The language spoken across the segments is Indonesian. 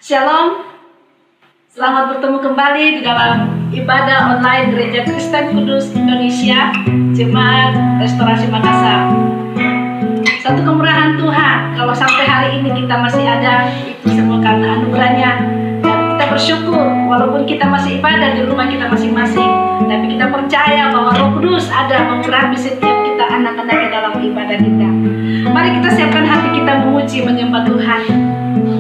Shalom, selamat bertemu kembali di dalam ibadah online Gereja Kristen Kudus Indonesia, Jemaat Restorasi Makassar. Satu kemurahan Tuhan, kalau sampai hari ini kita masih ada, itu semua karena anugerahnya. Dan kita bersyukur, walaupun kita masih ibadah di rumah kita masing-masing, tapi kita percaya bahwa Roh Kudus ada mengurapi setiap kita anak-anaknya dalam ibadah kita. Mari kita siapkan hati kita memuji, menyembah Tuhan.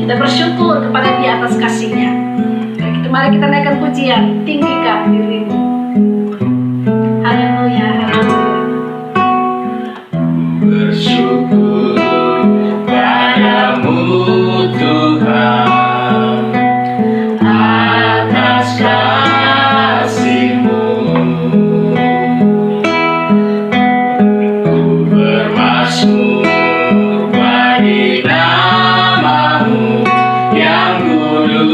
Kita bersyukur kepada Dia atas kasih-Nya. Mari kita naikkan pujian, tinggikan dirimu. Haleluya, haleluya. Bersyukur padamu Tuhan atas kasih-Mu. Ku bermazmur bagi nama-Mu yang kudus.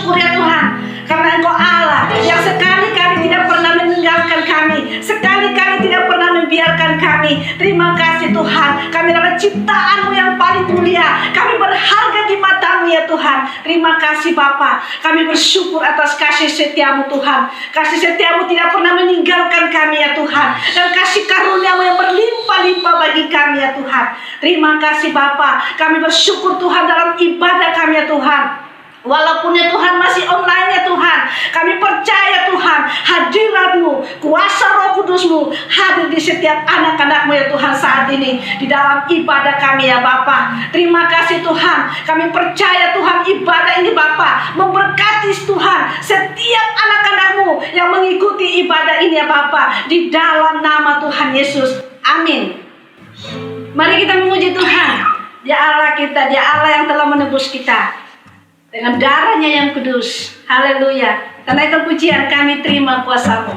bersyukur ya Tuhan, karena Engkau Allah yang sekali-kali tidak pernah meninggalkan kami, sekali-kali tidak pernah membiarkan kami. Terima kasih Tuhan, kami adalah ciptaan-Mu yang paling mulia, kami berharga di mata-Mu ya Tuhan. Terima kasih Bapa, kami bersyukur atas kasih setia-Mu Tuhan. Kasih setia-Mu tidak pernah meninggalkan kami ya Tuhan, dan kasih karunia-Mu yang berlimpah-limpah bagi kami ya Tuhan. Terima kasih Bapa, kami bersyukur Tuhan dalam ibadah kami ya Tuhan. Walaupun ya Tuhan masih online ya Tuhan, kami percaya Tuhan hadirat-Mu, kuasa Roh Kudus-Mu hadir di setiap anak-anak-Mu ya Tuhan saat ini di dalam ibadah kami ya Bapa. Terima kasih Tuhan, kami percaya Tuhan ibadah ini Bapa memberkati Tuhan setiap anak-anak-Mu yang mengikuti ibadah ini ya Bapa, di dalam nama Tuhan Yesus. Amin. Mari kita memuji Tuhan. Dia Allah kita, Dia Allah yang telah menebus kita dengan darahnya yang kudus. Haleluya. Karena itu pujian kami terima kuasa-Mu.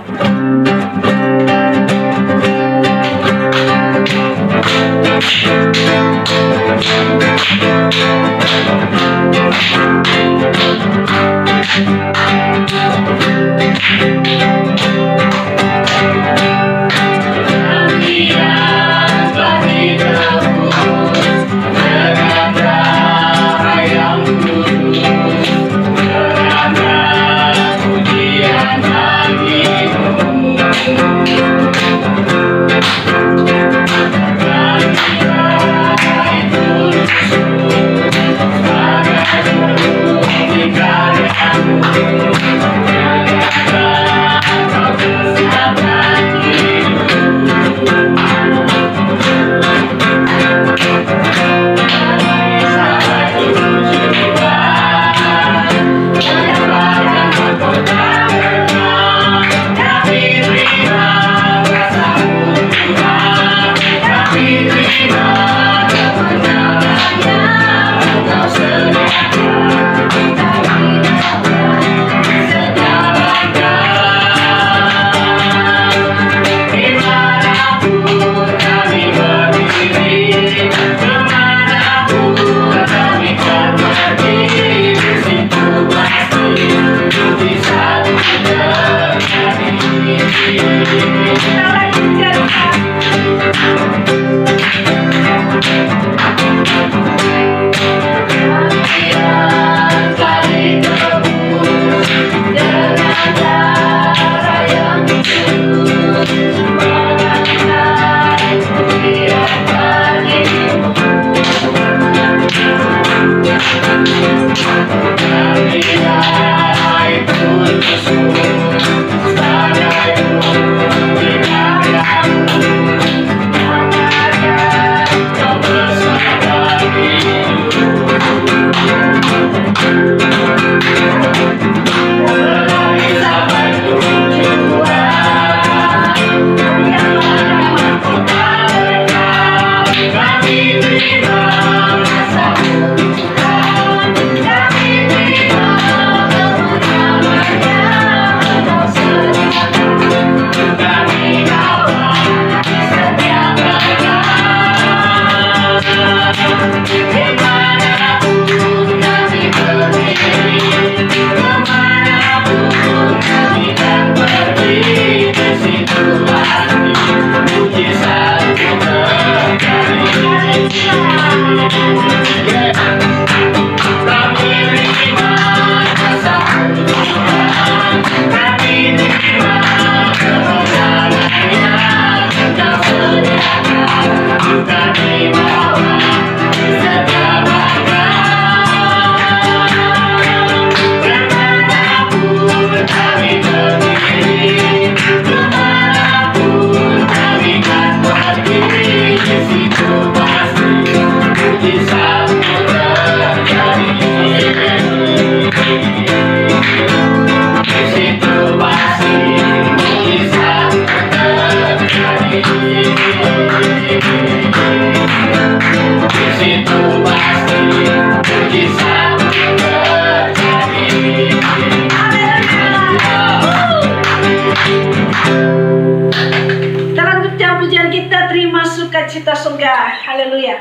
sukacita surga. Haleluya.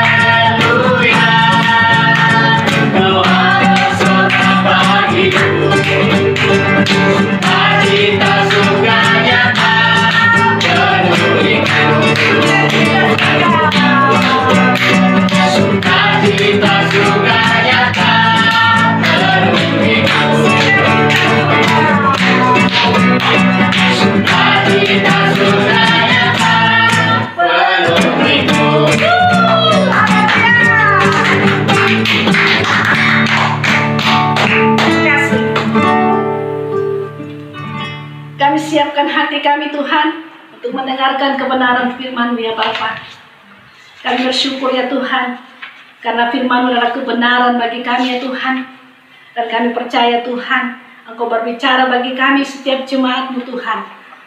Haleluya, Kau adalah surga bagiku, sukacita surga nyata penuhiku, sukacita surga nyata penuhiku, sukacita surga nyata penuhiku. Kasih. Kami siapkan hati kami Tuhan untuk mendengarkan kebenaran firman-Mu ya Bapa. Kami bersyukur ya Tuhan karena firman-Mu adalah kebenaran bagi kami ya Tuhan. Dan kami percaya Tuhan Engkau berbicara bagi kami setiap jemaat-Mu Tuhan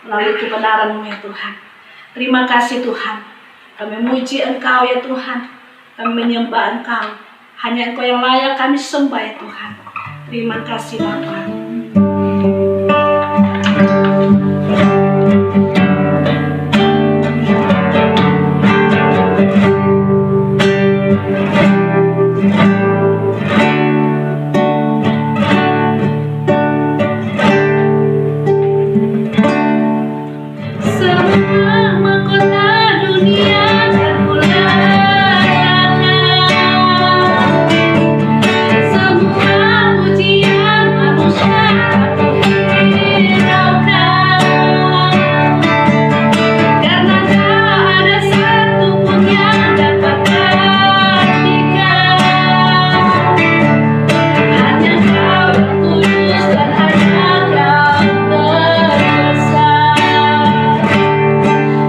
melalui kebenaran-Mu ya Tuhan. Terima kasih Tuhan. Kami memuji Engkau ya Tuhan. Kami menyembah Engkau. Hanya Engkau yang layak kami sembah ya Tuhan. Terima kasih Bapa. Semua mahkota dunia termuliakan, semua pujian manusia terhiraukan, karena tak ada satu pun yang dapat terhentikan. Hanya Kau yang kudus dan hanya Kau terbesar.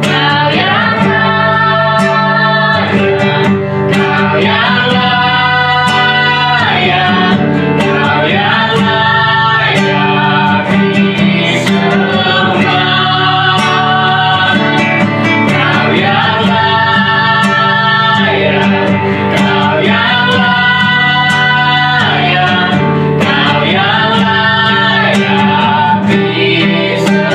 Kau yang layak, Kau yang layak disembah. Kau yang layak, Kau yang layak, Kau yang layak disembah.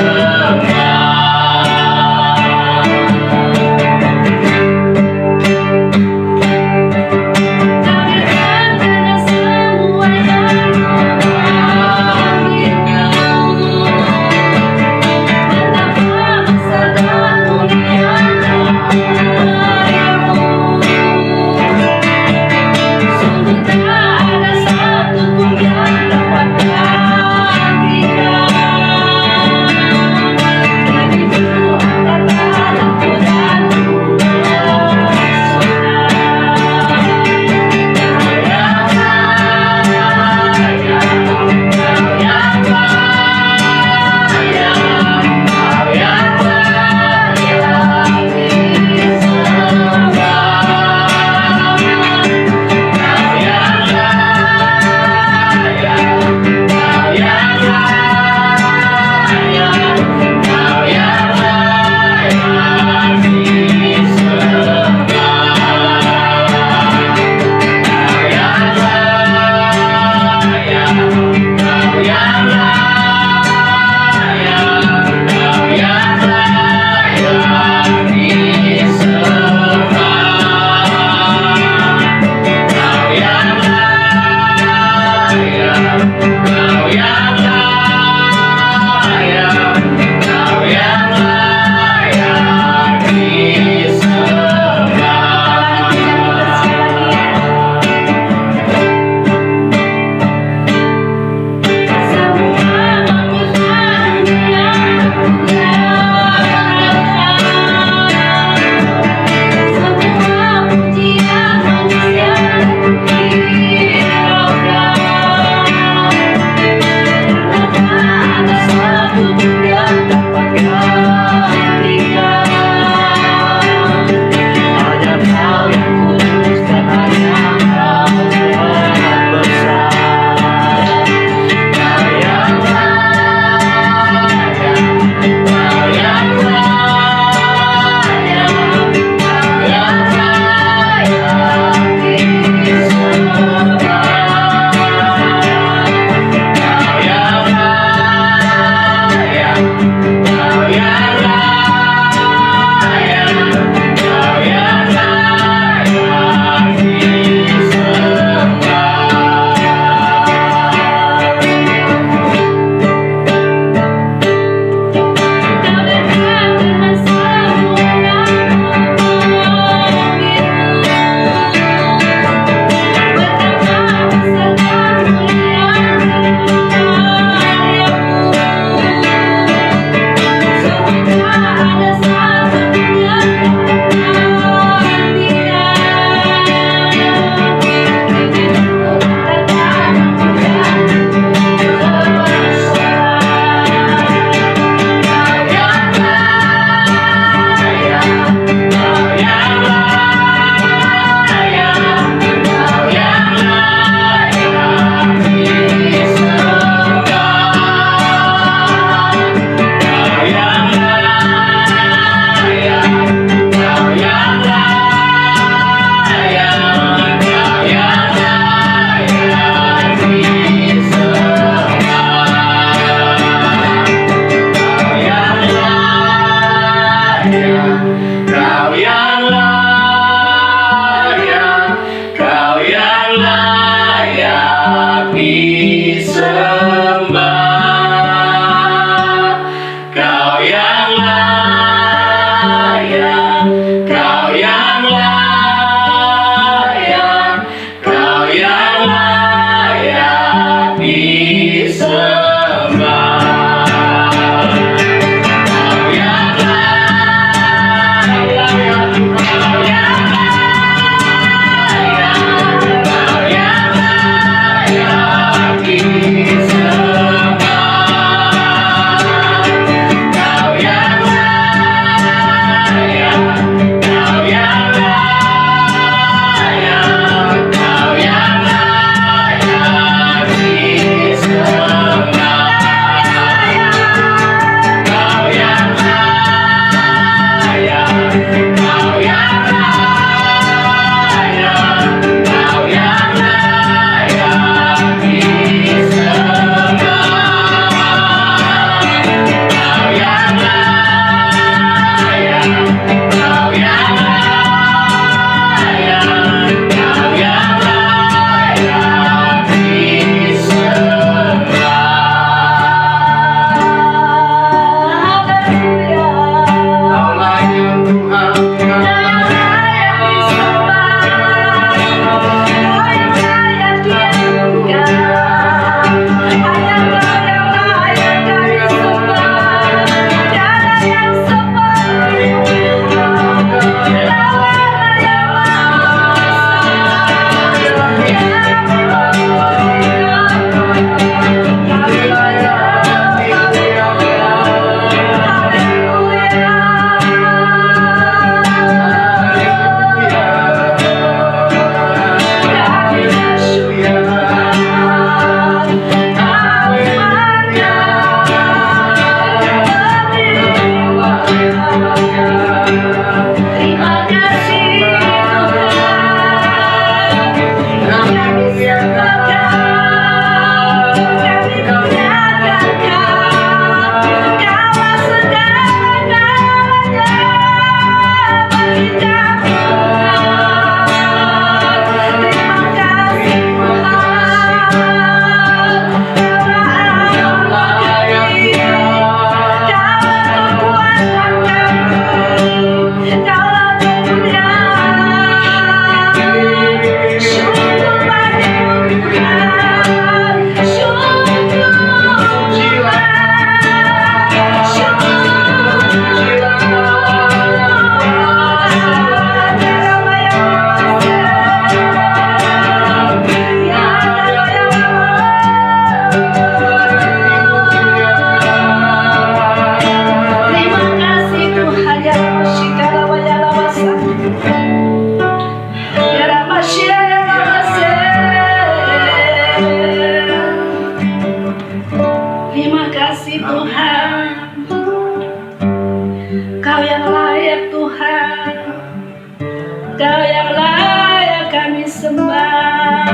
Kau yang layak kami sembah.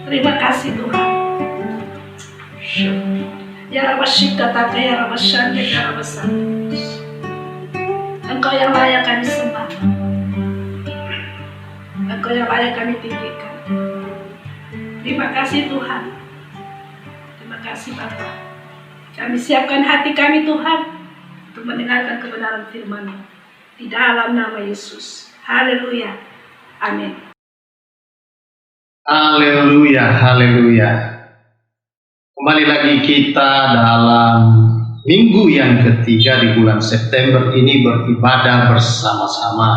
Terima kasih Tuhan. Ya Rabashika Taka ya Rabashanda ya Rabasanda. Engkau yang layak kami sembah. Engkau yang layak kami tinggikan. Terima kasih Tuhan. Terima kasih Bapa. Kami siapkan hati kami Tuhan untuk mendengarkan kebenaran firman-Mu di dalam nama Yesus. Haleluya. Amin. Haleluya, haleluya. Kembali lagi kita dalam minggu yang ketiga di bulan September ini beribadah bersama-sama.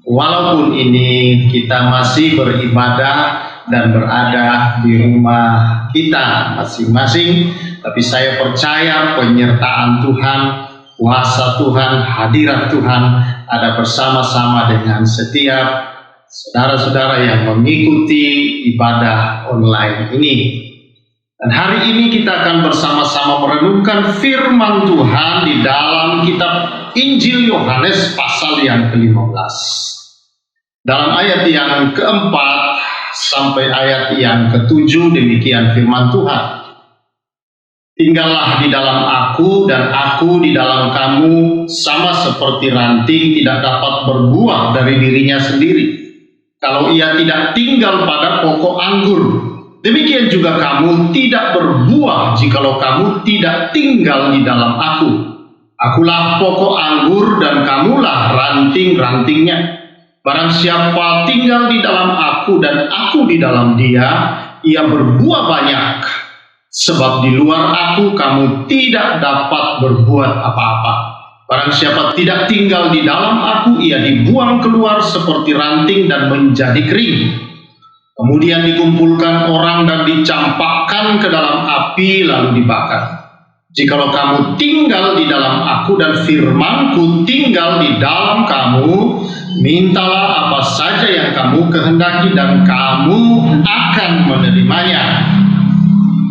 Walaupun ini kita masih beribadah dan berada di rumah kita masing-masing, tapi saya percaya penyertaan Tuhan, kuasa Tuhan, hadirat Tuhan ada bersama-sama dengan setiap saudara-saudara yang mengikuti ibadah online ini. Dan hari ini kita akan bersama-sama merenungkan firman Tuhan di dalam kitab Injil Yohanes pasal yang ke-15. Dalam ayat yang keempat sampai ayat yang ke-7 demikian firman Tuhan. Tinggallah di dalam aku dan aku di dalam kamu, sama seperti ranting tidak dapat berbuah dari dirinya sendiri kalau ia tidak tinggal pada pokok anggur. Demikian juga kamu tidak berbuah jikalau kamu tidak tinggal di dalam aku. Akulah pokok anggur dan kamulah ranting-rantingnya. Barang siapa tinggal di dalam aku dan aku di dalam dia, ia berbuah banyak. Sebab di luar aku kamu tidak dapat berbuat apa-apa. Barang siapa tidak tinggal di dalam aku, ia dibuang keluar seperti ranting dan menjadi kering. Kemudian dikumpulkan orang dan dicampakkan ke dalam api lalu dibakar. Jikalau kamu tinggal di dalam aku dan firmanku tinggal di dalam kamu, mintalah apa saja yang kamu kehendaki dan kamu akan menerimanya.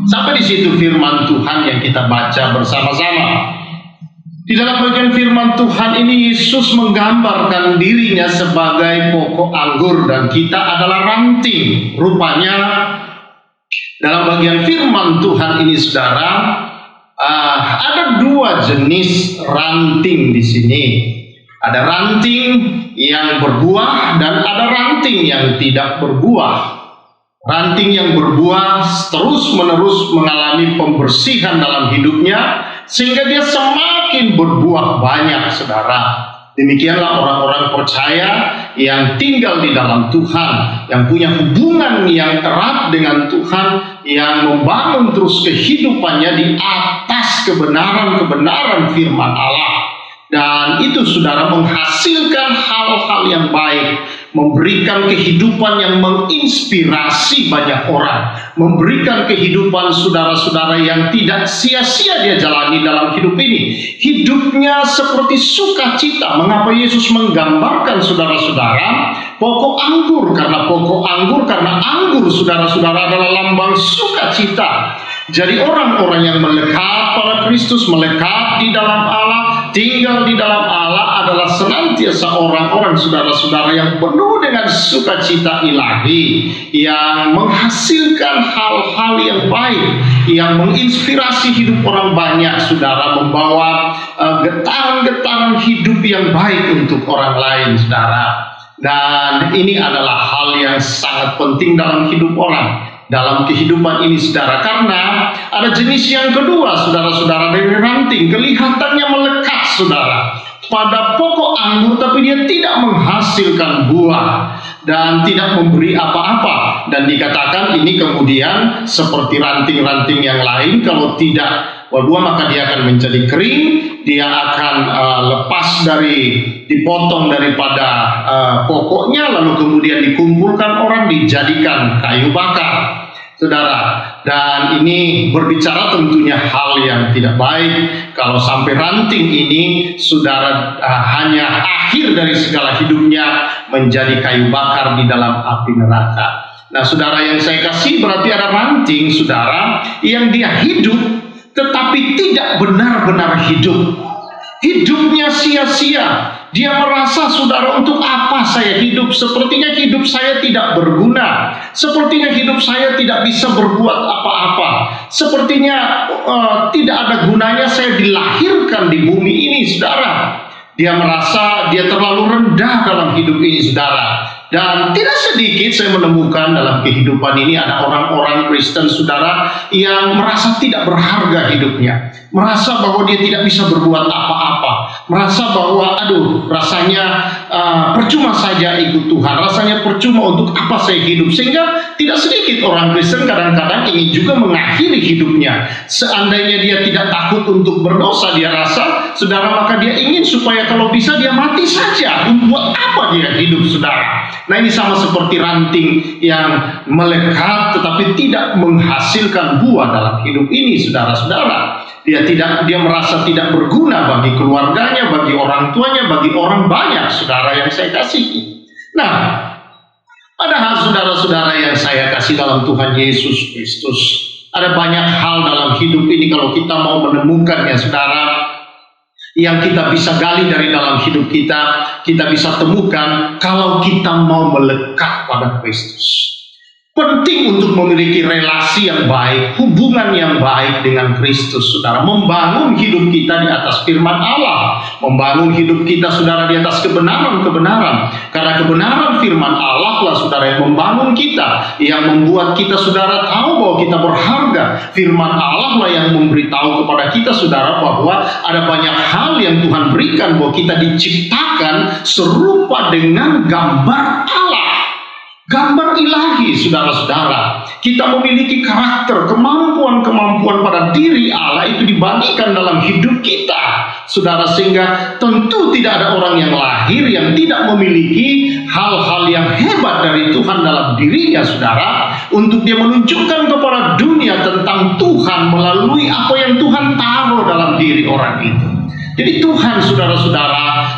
Sampai di situ firman Tuhan yang kita baca bersama-sama. Di dalam bagian firman Tuhan ini Yesus menggambarkan dirinya sebagai pokok anggur dan kita adalah ranting. Rupanya dalam bagian firman Tuhan ini saudara, ada dua jenis ranting di sini. Ada ranting yang berbuah dan ada ranting yang tidak berbuah. Ranting yang berbuah terus-menerus mengalami pembersihan dalam hidupnya sehingga dia semakin berbuah banyak, saudara. Demikianlah orang-orang percaya yang tinggal di dalam Tuhan, yang punya hubungan yang erat dengan Tuhan, yang membangun terus kehidupannya di atas kebenaran-kebenaran firman Allah. Dan itu saudara menghasilkan hal-hal yang baik, memberikan kehidupan yang menginspirasi banyak orang, memberikan kehidupan saudara-saudara yang tidak sia-sia dia jalani dalam hidup ini. Hidupnya seperti sukacita. Mengapa Yesus menggambarkan saudara-saudara pokok anggur? Karena anggur saudara-saudara adalah lambang sukacita. Jadi orang-orang yang melekat pada Kristus, melekat di dalam Allah, tinggal di dalam Allah adalah senantiasa orang-orang saudara-saudara yang penuh dengan sukacita ilahi, yang menghasilkan hal-hal yang baik, yang menginspirasi hidup orang banyak, saudara, membawa getaran-getaran hidup yang baik untuk orang lain, saudara. Dan ini adalah hal yang sangat penting dalam hidup orang, dalam kehidupan ini, saudara, karena ada jenis yang kedua, saudara-saudara, dari ranting, kelihatannya melekat, saudara, pada pokok anggur, tapi dia tidak menghasilkan buah dan tidak memberi apa-apa. Dan dikatakan ini kemudian seperti ranting-ranting yang lain, kalau tidak berbuah maka dia akan menjadi kering, dia akan lepas dipotong daripada pokoknya, lalu kemudian dikumpulkan orang, dijadikan kayu bakar, saudara. Dan ini berbicara tentunya hal yang tidak baik kalau sampai ranting ini, saudara, hanya akhir dari segala hidupnya menjadi kayu bakar di dalam api neraka. Nah, saudara yang saya kasih, berarti ada ranting, saudara, yang dia hidup tetapi tidak benar-benar hidup. hidupnya sia-sia. Dia merasa, saudara, untuk apa saya hidup? Sepertinya hidup saya tidak berguna. Sepertinya hidup saya tidak bisa berbuat apa-apa. Sepertinya tidak ada gunanya saya dilahirkan di bumi ini, saudara. Dia merasa dia terlalu rendah dalam hidup ini, saudara. Dan tidak sedikit saya menemukan dalam kehidupan ini ada orang-orang Kristen, saudara, yang merasa tidak berharga hidupnya. Merasa bahwa dia tidak bisa berbuat apa-apa. Merasa bahwa, rasanya percuma saja ikut Tuhan. Rasanya percuma, untuk apa saya hidup. Sehingga tidak sedikit orang Kristen kadang-kadang ingin juga mengakhiri hidupnya. Seandainya dia tidak takut untuk berdosa, dia rasa, saudara, maka dia ingin supaya kalau bisa dia mati saja. Buat apa dia hidup, saudara? Nah, ini sama seperti ranting yang melekat tetapi tidak menghasilkan buah dalam hidup ini, saudara-saudara. Dia merasa tidak berguna bagi keluarganya, bagi orang tuanya, bagi orang banyak, saudara yang saya kasihi. Nah, padahal saudara-saudara yang saya kasih dalam Tuhan Yesus Kristus, ada banyak hal dalam hidup ini kalau kita mau menemukannya, saudara, yang kita bisa gali dari dalam hidup kita bisa temukan kalau kita mau melekat pada Kristus. Penting untuk memiliki relasi yang baik, hubungan yang baik dengan Kristus, saudara. Membangun hidup kita di atas firman Allah. Membangun hidup kita, saudara, di atas kebenaran-kebenaran. Karena kebenaran firman Allah lah, saudara, yang membangun kita. Yang membuat kita, saudara, tahu bahwa kita berharga. Firman Allah lah yang memberitahu kepada kita, saudara, bahwa ada banyak hal yang Tuhan berikan, bahwa kita diciptakan serupa dengan gambar Allah. Gambar ilahi, saudara-saudara. Kita memiliki karakter, kemampuan-kemampuan pada diri Allah itu dibagikan dalam hidup kita, saudara. Sehingga tentu tidak ada orang yang lahir yang tidak memiliki hal-hal yang hebat dari Tuhan dalam dirinya, saudara, untuk dia menunjukkan kepada dunia tentang Tuhan melalui apa yang Tuhan taruh dalam diri orang itu. Jadi Tuhan, saudara-saudara,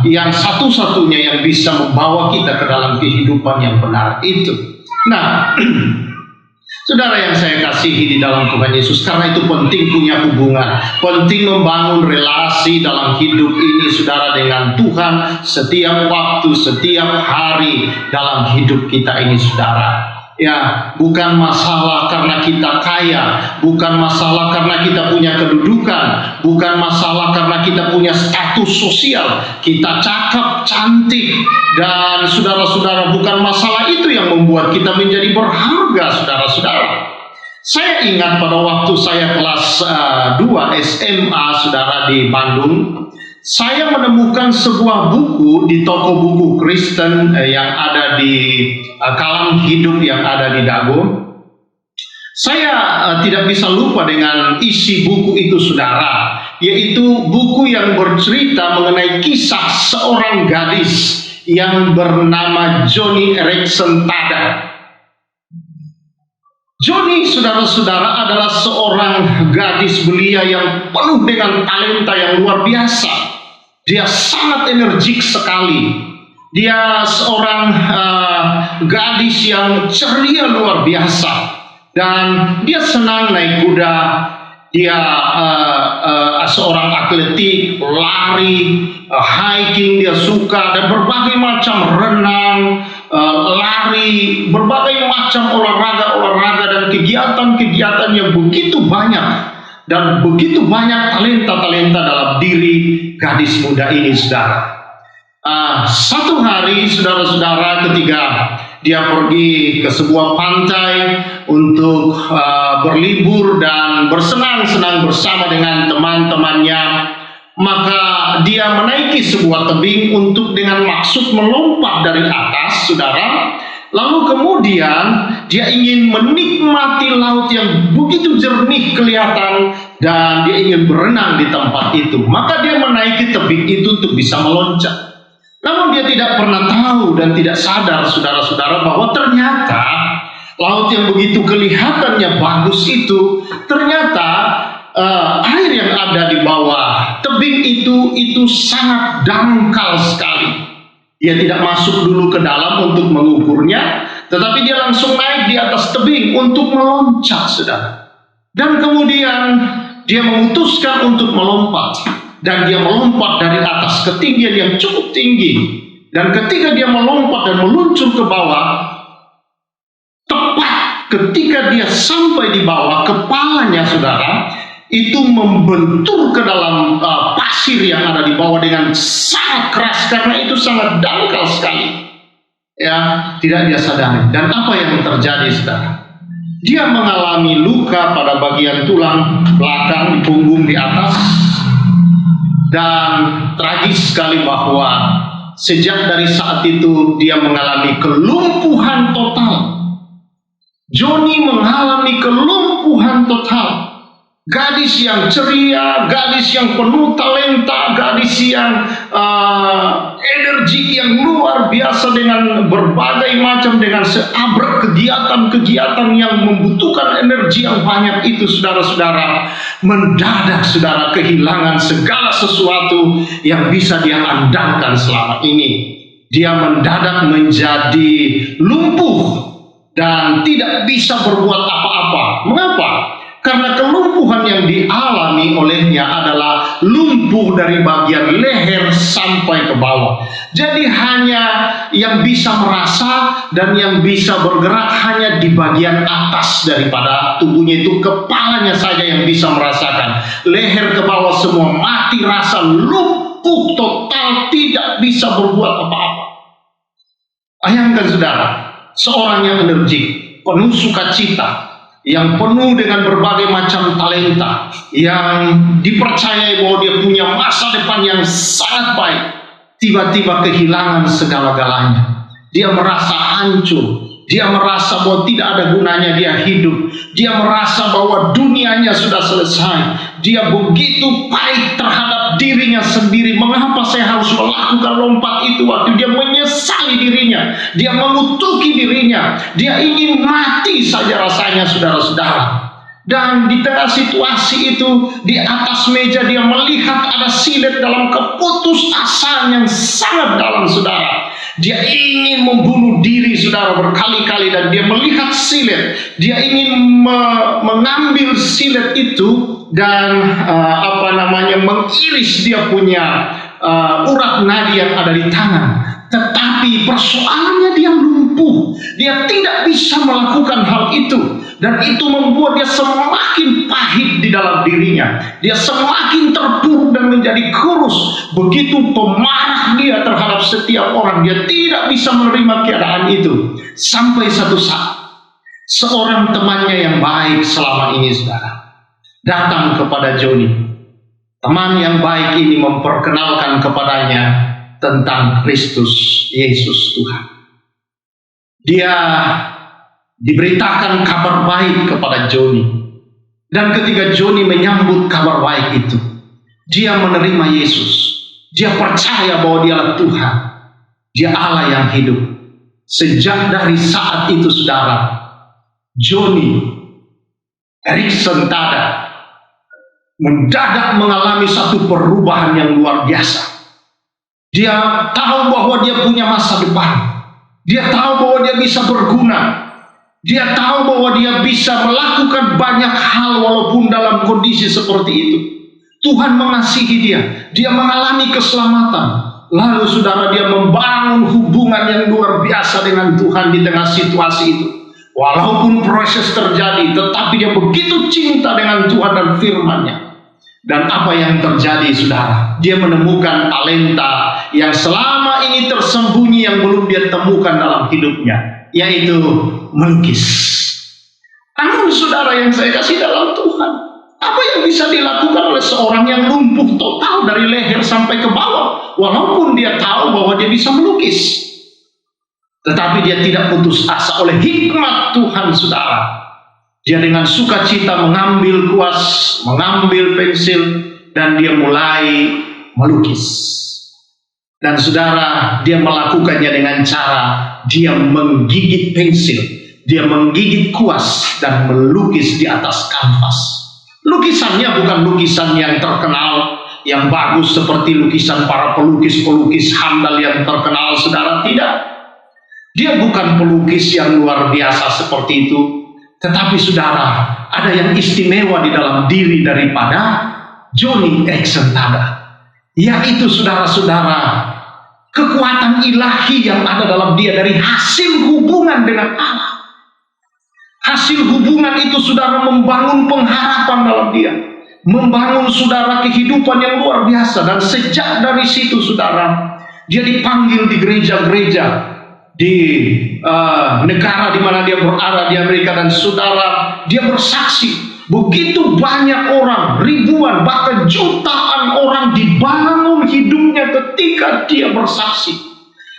yang satu-satunya yang bisa membawa kita ke dalam kehidupan yang benar itu. Nah, saudara yang saya kasihi di dalam Tuhan Yesus, karena itu penting punya hubungan, penting membangun relasi dalam hidup ini, saudara, dengan Tuhan setiap waktu, setiap hari dalam hidup kita ini, saudara. Ya, bukan masalah karena kita kaya, bukan masalah karena kita punya kedudukan, bukan masalah karena kita punya status sosial, kita cakep, cantik, dan saudara-saudara, bukan masalah itu yang membuat kita menjadi berharga, saudara-saudara. Saya ingat pada waktu saya kelas 2 SMA, saudara, di Bandung, saya menemukan sebuah buku di toko buku Kristen yang ada di Kalam Hidup yang ada di Dago. Saya tidak bisa lupa dengan isi buku itu, saudara, yaitu buku yang bercerita mengenai kisah seorang gadis yang bernama Joni Eareckson Tada. Joni, saudara-saudara, adalah seorang gadis belia yang penuh dengan talenta yang luar biasa. Dia sangat energik sekali. Dia seorang gadis yang ceria luar biasa. Dan dia senang naik kuda. Dia seorang atletik, lari, hiking dia suka, dan berbagai macam renang, lari, berbagai macam olahraga dan kegiatan-kegiatan yang begitu banyak. Dan begitu banyak talenta-talenta dalam diri gadis muda ini, saudara. Satu hari, saudara-saudara, ketika dia pergi ke sebuah pantai untuk berlibur dan bersenang-senang bersama dengan teman-temannya, maka dia menaiki sebuah tebing untuk dengan maksud melompat dari atas, saudara. Lalu kemudian dia ingin menikmati laut yang begitu jernih kelihatan, dan dia ingin berenang di tempat itu. Maka dia menaiki tebing itu untuk bisa meloncat. Namun dia tidak pernah tahu dan tidak sadar, saudara-saudara, bahwa ternyata laut yang begitu kelihatannya bagus itu, ternyata air yang ada di bawah tebing itu sangat dangkal sekali. Dia tidak masuk dulu ke dalam untuk mengukurnya, tetapi dia langsung naik di atas tebing untuk meloncat, saudara. Dan kemudian dia memutuskan untuk melompat. dan dia melompat dari atas ketinggian yang cukup tinggi. Dan ketika dia melompat dan meluncur ke bawah, tepat ketika dia sampai di bawah, kepalanya saudara itu membentur ke dalam pasir yang ada di bawah dengan sangat keras, karena itu sangat dangkal sekali. Ya, tidak dia sadari. Dan apa yang terjadi saudara? Dia mengalami luka pada bagian tulang belakang, di punggung, di atas. Dan tragis sekali bahwa sejak dari saat itu dia mengalami kelumpuhan total. Joni mengalami kelumpuhan total. Gadis yang ceria, gadis yang penuh talenta, gadis yang energi yang luar biasa dengan berbagai macam, dengan seabrek kegiatan-kegiatan yang membutuhkan energi yang banyak itu, saudara-saudara, mendadak saudara kehilangan segala sesuatu yang bisa dia andalkan selama ini. Dia mendadak menjadi lumpuh dan tidak bisa berbuat apa-apa. Mengapa? Karena kelumpuhan yang dialami olehnya adalah lumpuh dari bagian leher sampai ke bawah. Jadi hanya yang bisa merasa dan yang bisa bergerak hanya di bagian atas daripada tubuhnya, itu kepalanya saja yang bisa merasakan. Leher ke bawah semua mati rasa, lumpuh total, tidak bisa berbuat apa-apa. Bayangkan saudara, seorang yang energik, penuh sukacita, yang penuh dengan berbagai macam talenta, yang dipercayai bahwa dia punya masa depan yang sangat baik, tiba-tiba kehilangan segala-galanya. Dia merasa hancur, dia merasa bahwa tidak ada gunanya dia hidup, dia merasa bahwa dunianya sudah selesai. Dia begitu pahit terhadap dirinya sendiri. Mengapa saya harus melakukan lompat itu? Waktu dia menyesali dirinya, dia mengutuki dirinya, dia ingin mati saja rasanya, saudara-saudara. Dan di tengah situasi itu, di atas meja dia melihat ada silet dalam keputusasaan yang sangat dalam, saudara. Dia ingin membunuh diri, saudara, berkali-kali, dan dia melihat silet. Dia ingin mengambil silet itu dan mengiris dia punya urat nadi yang ada di tangan. Tetapi persoalannya dia lumpuh. Dia tidak bisa melakukan hal itu. Dan itu membuat dia semakin pahit di dalam dirinya. Dia semakin terpuruk dan menjadi kurus. Begitu pemarah dia terhadap setiap orang. Dia tidak bisa menerima keadaan itu. Sampai satu saat, seorang temannya yang baik selama ini, saudara, datang kepada Joni. Teman yang baik ini memperkenalkan kepadanya tentang Kristus Yesus Tuhan. Dia diberitakan kabar baik kepada Joni. Dan ketika Joni menyambut kabar baik itu, dia menerima Yesus. Dia percaya bahwa dialah Tuhan. Dia Allah yang hidup. Sejak dari saat itu, saudara, Joni Erickson Tada mendadak mengalami satu perubahan yang luar biasa. Dia tahu bahwa dia punya masa depan. Dia tahu bahwa dia bisa berguna. Dia tahu bahwa dia bisa melakukan banyak hal walaupun dalam kondisi seperti itu. Tuhan mengasihi dia. Dia mengalami keselamatan. Lalu saudara, dia membangun hubungan yang luar biasa dengan Tuhan di tengah situasi itu. Walaupun proses terjadi, tetapi dia begitu cinta dengan Tuhan dan firman-Nya. Dan apa yang terjadi, saudara? Dia menemukan talenta yang selama ini tersembunyi, yang belum dia temukan dalam hidupnya, yaitu melukis. Namun saudara yang saya kasih dalam Tuhan, apa yang bisa dilakukan oleh seorang yang lumpuh total dari leher sampai ke bawah, walaupun dia tahu bahwa dia bisa melukis? Tetapi dia tidak putus asa oleh hikmat Tuhan, saudara. Dia dengan sukacita mengambil kuas, mengambil pensil, dan dia mulai melukis. Dan saudara, dia melakukannya dengan cara dia menggigit pensil, dia menggigit kuas, dan melukis di atas kanvas. Lukisannya bukan lukisan yang terkenal, yang bagus seperti lukisan para pelukis-pelukis handal yang terkenal, saudara. Tidak. Dia bukan pelukis yang luar biasa seperti itu. Tetapi saudara, ada yang istimewa di dalam diri daripada Joni Erickson Tada. yaitu saudara-saudara, kekuatan ilahi yang ada dalam dia dari hasil hubungan dengan Allah. Hasil hubungan itu saudara membangun pengharapan dalam dia, membangun saudara kehidupan yang luar biasa. Dan sejak dari situ saudara, dia dipanggil di gereja-gereja di negara di mana dia berada di Amerika, dan saudara, dia bersaksi. Begitu banyak orang, ribuan bahkan jutaan orang dibangun hidupnya ketika dia bersaksi.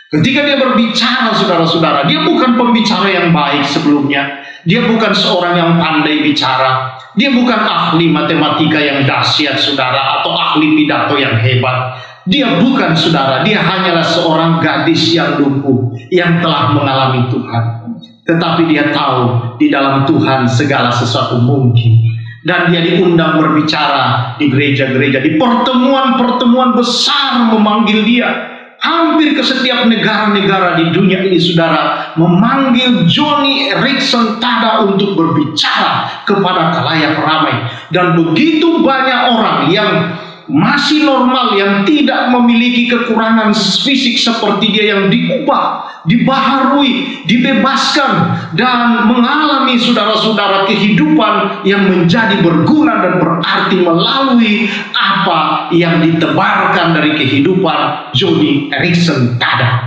Ketika dia berbicara, saudara-saudara, dia bukan pembicara yang baik sebelumnya. Dia bukan seorang yang pandai bicara. Dia bukan ahli matematika yang dahsyat, saudara, atau ahli pidato yang hebat. Dia bukan, saudara. Dia hanyalah seorang gadis yang lumpuh, yang telah mengalami Tuhan. Tetapi dia tahu di dalam Tuhan segala sesuatu mungkin. Dan dia diundang berbicara di gereja-gereja, di pertemuan-pertemuan besar memanggil dia. Hampir ke setiap negara-negara di dunia ini, saudara, memanggil Joni Eareckson Tada untuk berbicara kepada khalayak ramai. Dan begitu banyak orang yang masih normal, yang tidak memiliki kekurangan fisik seperti dia, yang diubah, dibaharui, dibebaskan, dan mengalami, saudara-saudara, kehidupan yang menjadi berguna dan berarti melalui apa yang ditebarkan dari kehidupan Joni Eareckson Tada.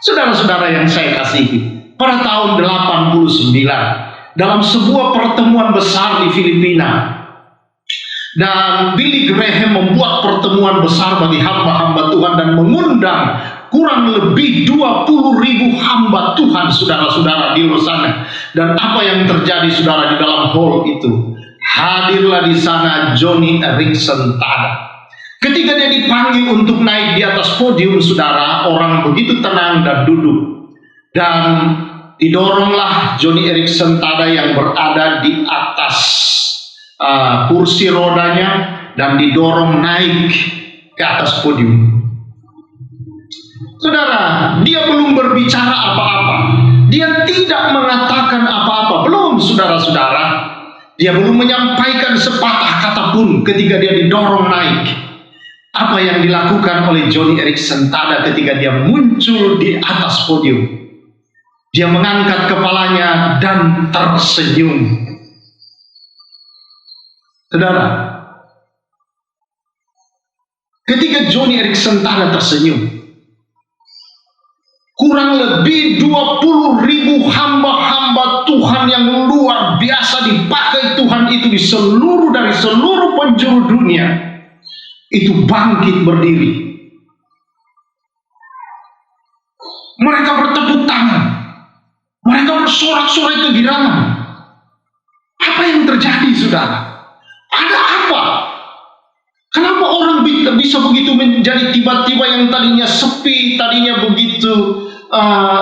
Saudara-saudara yang saya kasihi, pada tahun 89 dalam sebuah pertemuan besar di Filipina, dan Billy Graham membuat pertemuan besar bagi hamba-hamba Tuhan dan mengundang kurang lebih 20.000 hamba Tuhan, saudara-saudara, di sana. Dan apa yang terjadi, saudara, di dalam hall itu? Hadirlah di sana Joni Eareckson Tada. Ketika dia dipanggil untuk naik di atas podium, saudara, orang begitu tenang dan duduk. Dan didoronglah Joni Eareckson Tada yang berada di atas kursi rodanya, dan didorong naik ke atas podium. Saudara, dia belum berbicara apa-apa. Dia tidak mengatakan apa-apa. Belum, saudara-saudara. Dia belum menyampaikan sepatah kata pun ketika dia didorong naik. Apa yang dilakukan oleh Joni Eareckson Tada ketika dia muncul di atas podium? Dia mengangkat kepalanya dan tersenyum. Saudara, ketika Joni Eareckson Tada tersenyum, kurang lebih 20.000 hamba-hamba Tuhan yang luar biasa dipakai Tuhan itu dari seluruh penjuru dunia itu bangkit berdiri. Mereka bertepuk tangan, mereka bersorak-sorai kegirangan. Apa yang terjadi, saudara? Ada apa? Kenapa orang bisa begitu menjadi tiba-tiba yang tadinya sepi, tadinya begitu,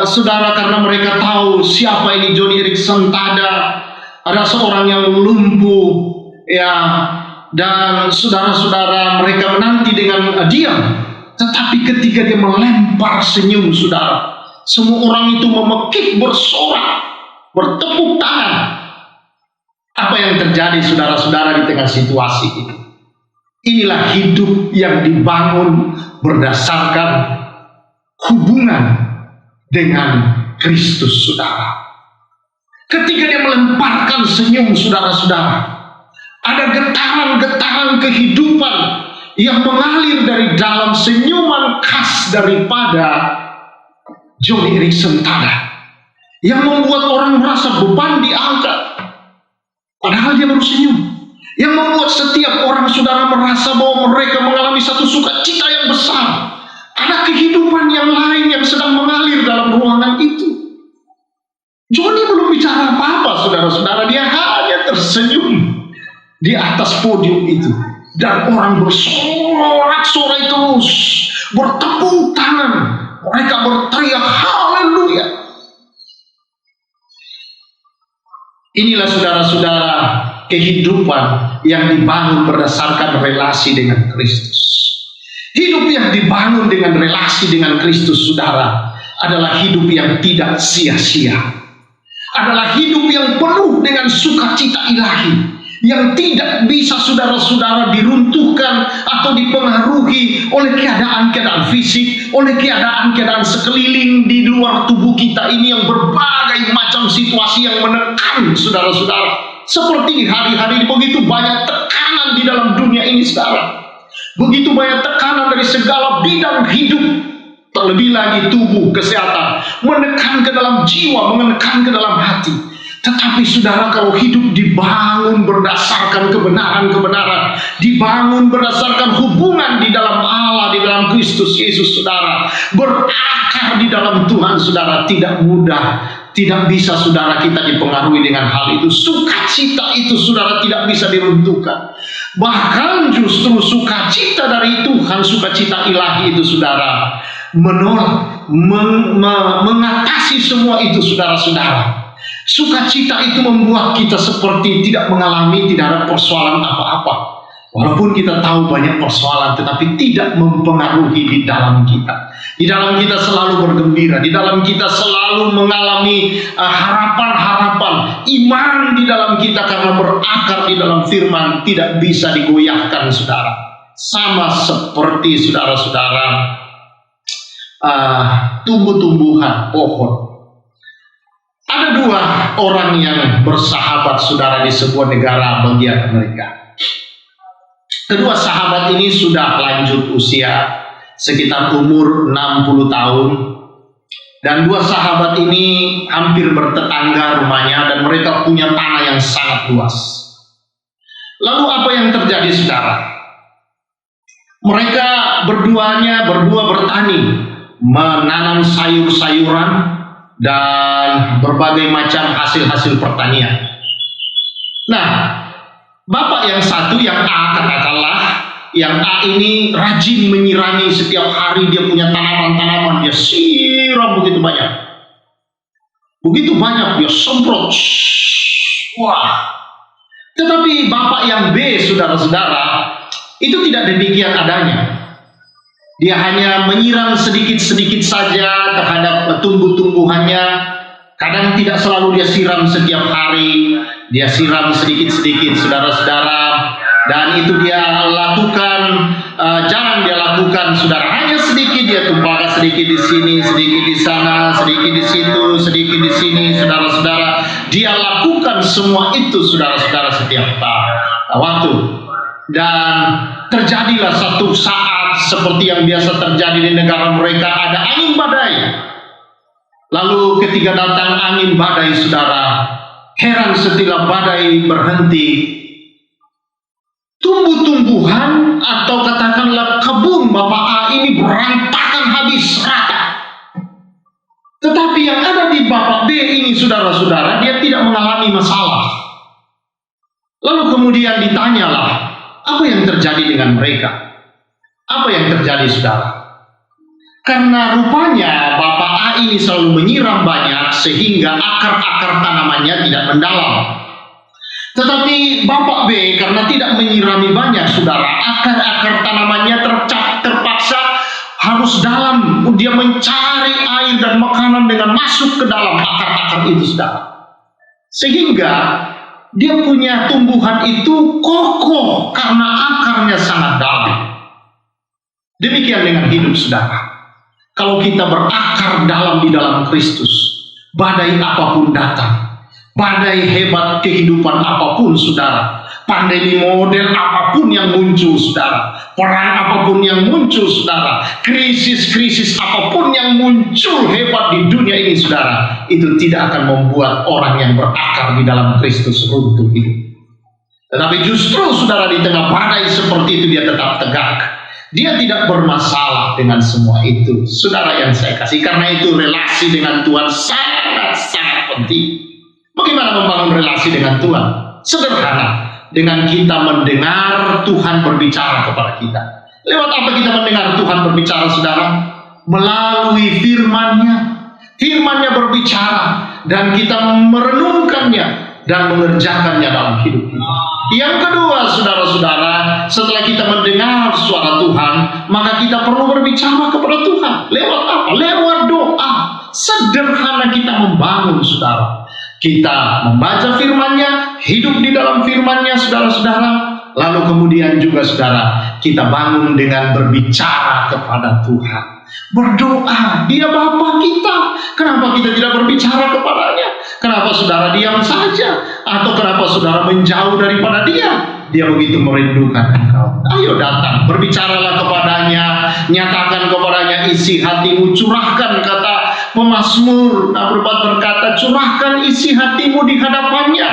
saudara, karena mereka tahu siapa ini Joni Eareckson Tada. Ada seorang yang lumpuh, ya, dan saudara-saudara, mereka menanti dengan diam. Tetapi ketika dia melempar senyum, saudara, semua orang itu memekik, bersorak, bertepuk tangan. Apa yang terjadi, saudara-saudara, di tengah situasi ini? Inilah hidup yang dibangun berdasarkan hubungan dengan Kristus, saudara. Ketika dia melemparkan senyum, saudara-saudara, ada getaran-getaran kehidupan yang mengalir dari dalam senyuman khas daripada Joni Eareckson Tada, yang membuat orang merasa beban diangkat. Padahal dia baru senyum. Yang membuat setiap orang, saudara, merasa bahwa mereka mengalami satu sukacita yang besar. Ada kehidupan yang lain yang sedang mengalir dalam ruangan itu. Joni belum bicara apa-apa, saudara-saudara. Dia hanya tersenyum di atas podium itu. Dan orang bersorak-sorai terus, bertepuk tangan. Mereka berteriak, haleluya. Inilah, saudara-saudara, kehidupan yang dibangun berdasarkan relasi dengan Kristus. Hidup yang dibangun dengan relasi dengan Kristus, saudara, adalah hidup yang tidak sia-sia. Adalah hidup yang penuh dengan sukacita ilahi. yang tidak bisa saudara-saudara diruntuhkan atau dipengaruhi oleh keadaan-keadaan fisik, oleh keadaan-keadaan sekeliling di luar tubuh kita ini yang berbagai macam situasi yang menekan saudara-saudara. Seperti di hari-hari ini begitu banyak tekanan di dalam dunia ini saudara. Begitu banyak tekanan dari segala bidang hidup. Terlebih lagi tubuh, kesehatan, menekan ke dalam jiwa, menekan ke dalam hati. Tetapi saudara, kalau hidup dibangun berdasarkan kebenaran-kebenaran, dibangun berdasarkan hubungan di dalam Allah, di dalam Kristus Yesus saudara, berakar di dalam Tuhan saudara, tidak mudah, tidak bisa saudara kita dipengaruhi dengan hal itu. Sukacita itu saudara tidak bisa diruntuhkan. Bahkan justru sukacita dari Tuhan, sukacita ilahi itu saudara, menolak, mengatasi semua itu saudara-saudara. Sukacita itu membuat kita seperti tidak mengalami, tidak ada persoalan apa-apa. Walaupun kita tahu banyak persoalan, tetapi tidak mempengaruhi di dalam kita. Di dalam kita selalu bergembira, di dalam kita selalu mengalami harapan-harapan, iman di dalam kita karena berakar di dalam firman, tidak bisa digoyahkan saudara. Sama seperti saudara-saudara tumbuh-tumbuhan pohon. Ada dua orang yang bersahabat saudara di sebuah negara bagian Amerika. Kedua sahabat ini sudah lanjut usia, sekitar umur 60 tahun. Dan dua sahabat ini hampir bertetangga rumahnya dan mereka punya tanah yang sangat luas. Lalu apa yang terjadi saudara? Mereka berdua bertani, menanam sayur-sayuran dan berbagai macam hasil-hasil pertanian. Nah, bapak yang satu, yang A katakanlah, yang A ini rajin menyirami setiap hari. Dia punya tanaman-tanaman, dia siram begitu banyak. Begitu banyak dia semprot. Wah. Tetapi bapak yang B, saudara-saudara, itu tidak demikian adanya. Dia hanya menyiram sedikit-sedikit saja terhadap tumbuh-tumbuhannya. Kadang tidak selalu dia siram setiap hari. Dia siram sedikit-sedikit saudara-saudara. Dan itu dia lakukan, jarang dia lakukan saudara. Hanya sedikit dia tumpahkan, sedikit di sini, sedikit di sana, sedikit di situ, sedikit di sini saudara-saudara. Dia lakukan semua itu saudara-saudara setiap waktu. Dan terjadilah satu saat seperti yang biasa terjadi di negara mereka, ada angin badai. Lalu ketika datang angin badai saudara, heran setelah badai berhenti, tumbuh-tumbuhan atau katakanlah kebun bapak A ini berantakan habis rata. Tetapi yang ada di bapak B ini saudara-saudara, dia tidak mengalami masalah. Lalu kemudian ditanyalah, apa yang terjadi dengan mereka? Apa yang terjadi saudara? Karena rupanya bapak A ini selalu menyiram banyak sehingga akar-akar tanamannya tidak mendalam. Tetapi bapak B karena tidak menyirami banyak saudara, akar-akar tanamannya terpaksa harus dalam. Dia mencari air dan makanan dengan masuk ke dalam akar-akar itu saudara. Sehingga dia punya tumbuhan itu kokoh karena akarnya sangat dalam. Demikian dengan hidup saudara. Kalau kita berakar dalam di dalam Kristus, badai apapun datang, badai hebat kehidupan apapun saudara, pandemi model apapun yang muncul saudara, perang apapun yang muncul saudara, krisis-krisis apapun yang muncul hebat di dunia ini saudara, itu tidak akan membuat orang yang berakar di dalam Kristus runtuh hidup. Tetapi justru saudara, di tengah badai seperti itu dia tetap tegak. Dia tidak bermasalah dengan semua itu. Saudara yang saya kasih, karena itu relasi dengan Tuhan sangat-sangat penting. Bagaimana membangun relasi dengan Tuhan? Sederhana, dengan kita mendengar Tuhan berbicara kepada kita. Lewat apa kita mendengar Tuhan berbicara saudara? Melalui firman-Nya. Firman-Nya berbicara dan kita merenungkannya dan mengerjakannya dalam hidup kita. Yang kedua saudara-saudara, setelah kita mendengar suara Tuhan, maka kita perlu berbicara kepada Tuhan. Lewat apa? Lewat doa. Sederhana kita membangun saudara. Kita membaca firman-Nya, hidup di dalam firman-Nya, saudara-saudara. Lalu kemudian juga saudara, kita bangun dengan berbicara kepada Tuhan. Berdoa, Dia Bapa kita. Kenapa kita tidak berbicara kepadanya? Kenapa saudara diam saja? Atau kenapa saudara menjauh daripada Dia? Dia begitu merindukan engkau. Ayo datang, berbicaralah kepadanya, nyatakan kepadanya isi hatimu, curahkan, kata pemazmur berkata, curahkan isi hatimu di hadapannya.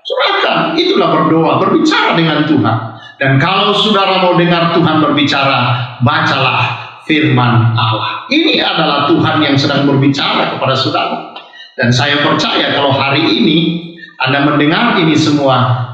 Curahkan, itulah berdoa, berbicara dengan Tuhan. Dan kalau saudara mau dengar Tuhan berbicara, bacalah firman Allah. Ini adalah Tuhan yang sedang berbicara kepada saudara. Dan saya percaya kalau hari ini Anda mendengar ini semua,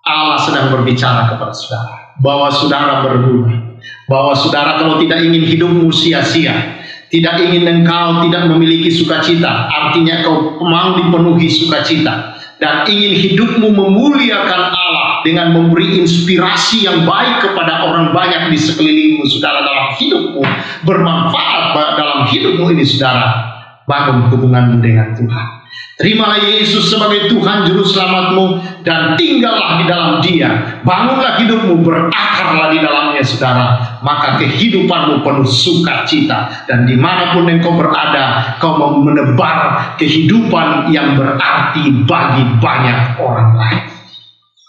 Allah sedang berbicara kepada saudara, bahwa saudara berguna, bahwa saudara kalau tidak ingin hidupmu sia-sia, tidak ingin engkau tidak memiliki sukacita, artinya kau mau dipenuhi sukacita, dan ingin hidupmu memuliakan Allah dengan memberi inspirasi yang baik kepada orang banyak di sekelilingmu, saudara, dalam hidupmu, bermanfaat dalam hidupmu ini, saudara, bangun hubunganmu dengan Tuhan. Terimalah Yesus sebagai Tuhan Juru Selamatmu dan tinggallah di dalam Dia. Bangunlah hidupmu, berakarlah di dalamnya, saudara. Maka kehidupanmu penuh sukacita, dan dimanapun engkau berada, kau mau menebar kehidupan yang berarti bagi banyak orang lain.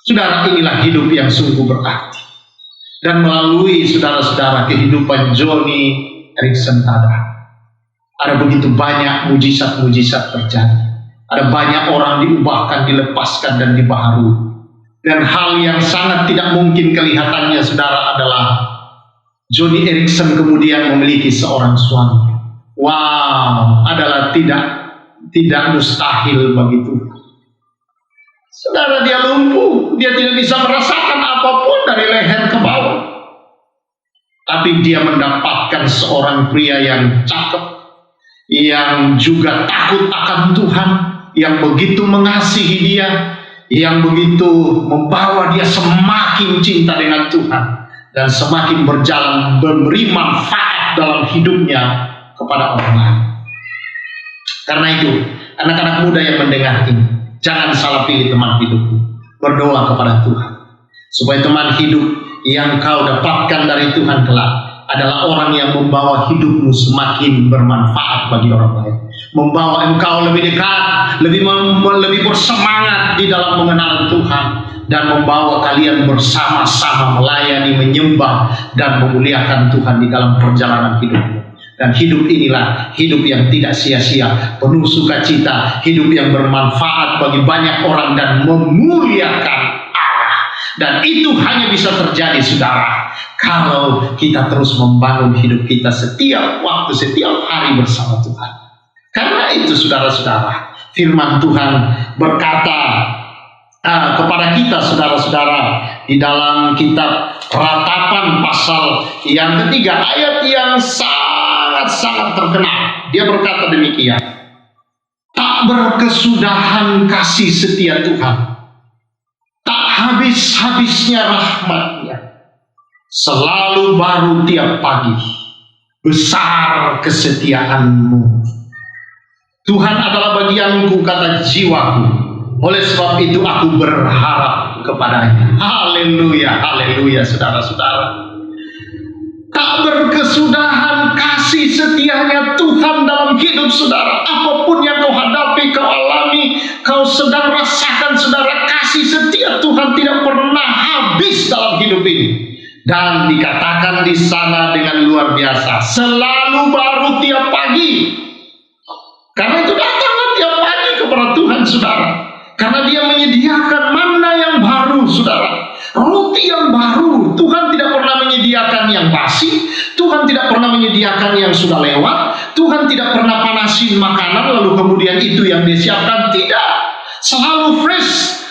Saudara, inilah hidup yang sungguh berarti. Dan melalui saudara-saudara kehidupan Joni Eareckson ada begitu banyak mujizat-mujizat terjadi. Ada banyak orang diubahkan, dilepaskan, dan dibaharui. Dan hal yang sangat tidak mungkin kelihatannya, saudara, adalah Joni Eareckson kemudian memiliki seorang suami. Wow, adalah tidak mustahil bagi Tuhan. Saudara, dia lumpuh, dia tidak bisa merasakan apapun dari leher ke bawah. Tapi dia mendapatkan seorang pria yang cakep, yang juga takut akan Tuhan, yang begitu mengasihi dia, yang begitu membawa dia semakin cinta dengan Tuhan, dan semakin berjalan memberi manfaat dalam hidupnya kepada orang lain. Karena itu, anak-anak muda yang mendengar ini, jangan salah pilih teman hidupmu. Berdoa kepada Tuhan supaya teman hidup yang kau dapatkan dari Tuhan kelak adalah orang yang membawa hidupmu semakin bermanfaat bagi orang lain, membawa engkau lebih dekat, lebih bersemangat di dalam mengenal Tuhan, dan membawa kalian bersama-sama melayani, menyembah, dan memuliakan Tuhan di dalam perjalanan hidupmu. Dan hidup inilah hidup yang tidak sia-sia, penuh sukacita, hidup yang bermanfaat bagi banyak orang dan memuliakan Allah. Dan itu hanya bisa terjadi, saudara, kalau kita terus membangun hidup kita setiap waktu, setiap hari bersama Tuhan. Karena itu, saudara-saudara, firman Tuhan berkata kepada kita, saudara-saudara, di dalam kitab Ratapan pasal yang ketiga, ayat yang sangat terkenal. Dia berkata demikian, tak berkesudahan kasih setia Tuhan, tak habis-habisnya rahmat-Nya, selalu baru tiap pagi, besar kesetiaan-Mu. Tuhan adalah bagianku, kata jiwaku, oleh sebab itu aku berharap kepadanya. Haleluya, haleluya, saudara-saudara. Tak berkesudahan kasih setianya Tuhan dalam hidup saudara. Apapun yang kau hadapi, kau alami, kau sedang rasakan, saudara, kasih setia Tuhan tidak pernah habis dalam hidup ini. Dan dikatakan di sana dengan luar biasa, selalu baru tiap pagi. Karena itu datanglah tiap pagi kepada Tuhan, saudara. Karena Dia menyediakan manna yang baru, saudara. Roti yang baru. Tuhan tidak pernah menyediakan yang basi. Tuhan tidak pernah menyediakan yang sudah lewat. Tuhan tidak pernah panasin makanan lalu kemudian itu yang disiapkan. Tidak. Selalu fresh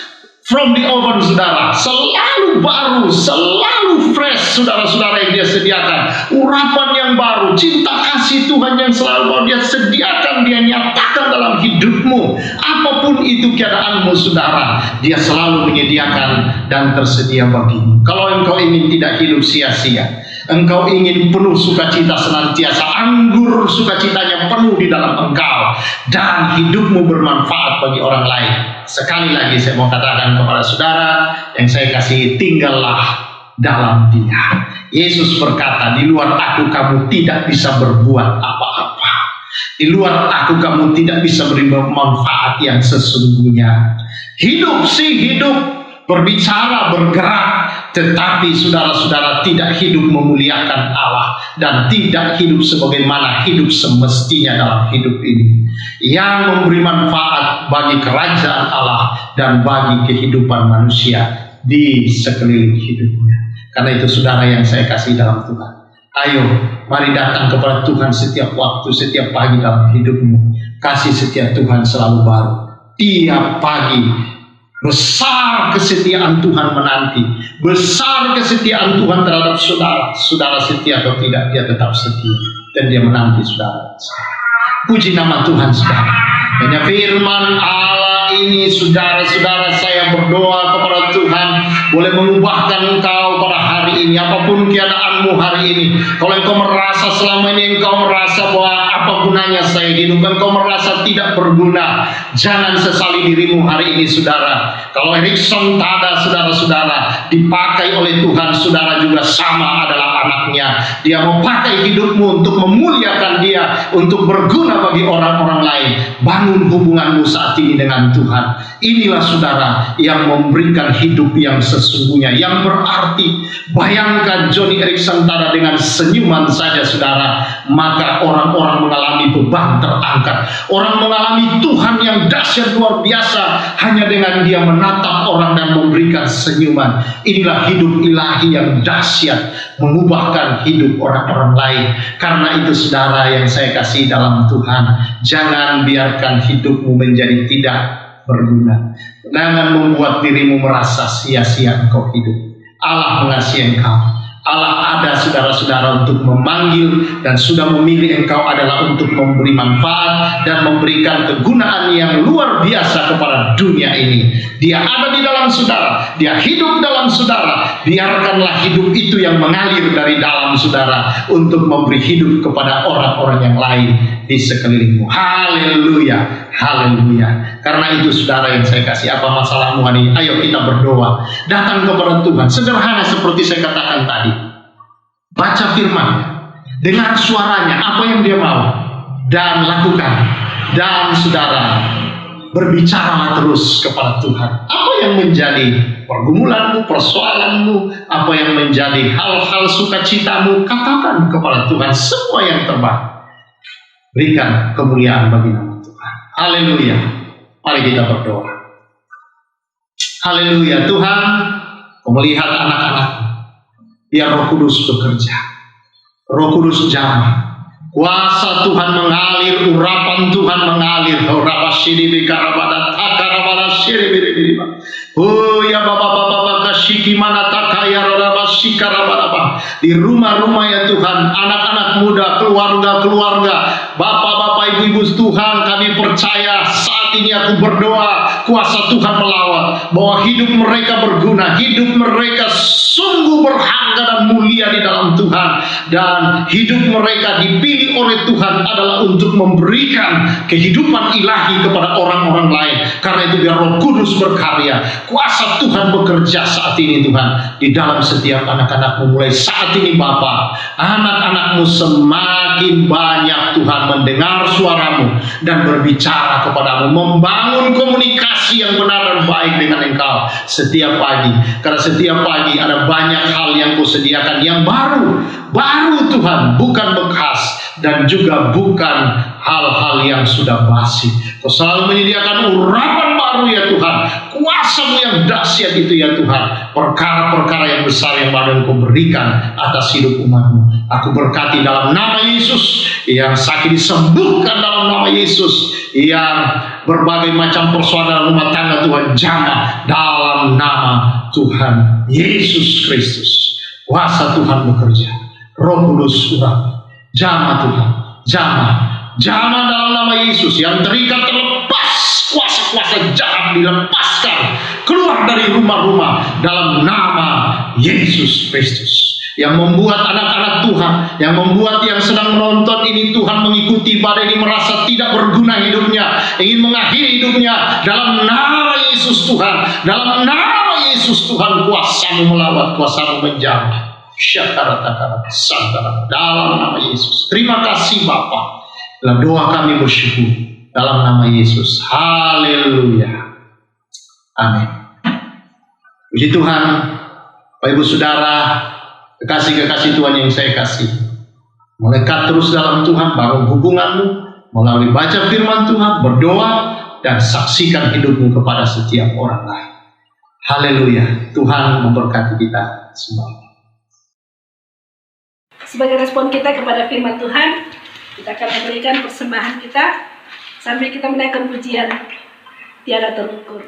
from the oven, saudara. Selalu baru, selalu fresh, saudara-saudara, yang Dia sediakan. Urapan yang baru, cinta kasih Tuhan yang selalu baru Dia sediakan, Dia nyatakan dalam hidupmu. Apapun itu keadaanmu, saudara, Dia selalu menyediakan dan tersedia bagimu. Kalau engkau ingin tidak hidup sia-sia, Engkau ingin penuh sukacita senantiasa, anggur sukacitanya penuh di dalam engkau, dan hidupmu bermanfaat bagi orang lain. Sekali lagi saya mau katakan kepada saudara yang saya kasihi, tinggallah dalam Dia. Yesus berkata, di luar aku kamu tidak bisa berbuat apa-apa. Di luar aku kamu tidak bisa beri manfaat yang sesungguhnya. Hidup sih hidup, berbicara, bergerak, tetapi saudara-saudara tidak hidup memuliakan Allah dan tidak hidup sebagaimana hidup semestinya dalam hidup ini, yang memberi manfaat bagi kerajaan Allah dan bagi kehidupan manusia di sekeliling hidupnya. Karena itu saudara yang saya kasih dalam Tuhan, ayo mari datang kepada Tuhan setiap waktu, setiap pagi dalam hidupmu. Kasih setia Tuhan selalu baru tiap pagi. Besar kesetiaan Tuhan menanti, besar kesetiaan Tuhan terhadap saudara. Saudara setia atau tidak, Dia tetap setia dan Dia menanti saudara. Puji nama Tuhan saudara. Hanya firman Allah ini, saudara-saudara, saya berdoa kepada Tuhan boleh mengubahkan engkau pada hari ini, apapun keadaanmu hari ini. Kalau engkau merasa selama ini engkau merasa bahwa apa gunanya saya hidup, engkau merasa tidak berguna, jangan sesali dirimu hari ini saudara. Kalau Erikson Tada, saudara-saudara, dipakai oleh Tuhan, saudara juga sama adalah anaknya. Dia mau pakai hidupmu untuk memuliakan Dia, untuk berguna bagi orang-orang lain. Bangun hubunganmu saat ini dengan Tuhan. Inilah saudara yang memberikan hidup yang sesungguhnya, yang berarti. Bayangkan Johnny Erikson Tada dengan senyuman saja saudara, maka orang-orang mengalami beban terangkat. Orang mengalami Tuhan yang dahsyat luar biasa hanya dengan dia menatap orang dan memberikan senyuman. Inilah hidup ilahi yang dahsyat, mengubahkan hidup orang-orang lain. Karena itu saudara yang saya kasih dalam Tuhan, jangan biarkan hidupmu menjadi tidak berguna. Jangan membuat dirimu merasa sia-sia engkau hidup. Allah mengasihi engkau. Allah ada saudara-saudara untuk memanggil dan sudah memilih engkau adalah untuk memberi manfaat dan memberikan kegunaan yang luar biasa kepada dunia ini. Dia ada di dalam saudara, Dia hidup dalam saudara. Biarkanlah hidup itu yang mengalir dari dalam saudara untuk memberi hidup kepada orang-orang yang lain di sekelilingmu. Haleluya, haleluya. Karena itu saudara yang saya kasih, apa masalahmu hari ini? Ayo kita berdoa, datang kepada Tuhan. Sederhana seperti saya katakan tadi, baca firman, dengar suaranya, apa yang Dia mau, dan lakukan. Dan saudara, berbicaralah terus kepada Tuhan. Apa yang menjadi pergumulanmu, persoalanmu, apa yang menjadi hal-hal sukacitamu, katakan kepada Tuhan semua yang terbaik. Berikan kemuliaan bagi nama Tuhan. Haleluya. Mari kita berdoa. Haleluya. Tuhan, Kau melihat anak-anak, biar Roh Kudus bekerja. Roh Kudus jamah. Kuasa Tuhan mengalir, urapan Tuhan mengalir. Oh ya Bapa kasih mana takaya di rumah-rumah ya Tuhan, anak-anak muda, keluarga-keluarga, bapak-bapak, ibu-ibu Tuhan, kami percaya saat ini aku berdoa, kuasa Tuhan melawat bahwa hidup mereka berguna, hidup mereka sungguh berharga dan mulia di dalam Tuhan, dan hidup mereka dipilih oleh Tuhan adalah untuk memberikan kehidupan ilahi kepada orang-orang lain. Karena itu biar Roh Kudus berkarya, kuasa Tuhan bekerja saat ini Tuhan di dalam setiap anak-anakmu. Mulai saat ini Bapa, anak-anakmu semakin banyak Tuhan mendengar suaramu dan berbicara kepadamu, membangun komunikasi yang benar dan baik dengan Engkau setiap pagi. Karena setiap pagi ada banyak hal yang Kau sediakan yang baru Tuhan, bukan bekas dan juga bukan hal-hal yang sudah basi. Kau selalu menyediakan urapan baru ya Tuhan, kuasa-Mu yang dahsyat itu ya Tuhan, perkara-perkara yang besar yang baru Kau berikan atas hidup umat-Mu. Aku berkati dalam nama Yesus, yang sakit disembuhkan dalam nama Yesus, yang berbagai macam persoalan rumah tangga Tuhan jamah dalam nama Tuhan Yesus Kristus. Kuasa Tuhan bekerja, Roh Kudus urap, jamah Tuhan, jamah dalam nama Yesus. Yang terikat terlepas, kuasa-kuasa jahat dilepaskan keluar dari rumah-rumah dalam nama Yesus Kristus. yang membuat anak-anak Tuhan, yang membuat yang sedang menonton ini Tuhan mengikuti ibadah ini merasa tidak berguna hidupnya, ingin mengakhiri hidupnya. Dalam nama Yesus Tuhan, dalam nama Yesus Tuhan, kuasa-Mu melawat, kuasa-Mu menjamah. Syakaratakara, santara, dalam nama Yesus. Terima kasih Bapa. Dalam doa kami bersyukur dalam nama Yesus. Haleluya. Amin. Puji Tuhan, Bapak Ibu Saudara, kekasih-kekasih Tuhan yang saya kasih. Melekat terus dalam Tuhan, bangun hubunganmu melalui baca firman Tuhan, berdoa, dan saksikan hidupmu kepada setiap orang lain. Haleluya. Tuhan memberkati kita semua. Sebagai respon kita kepada firman Tuhan, kita akan memberikan persembahan kita sambil kita menaikkan pujian tiada terukur.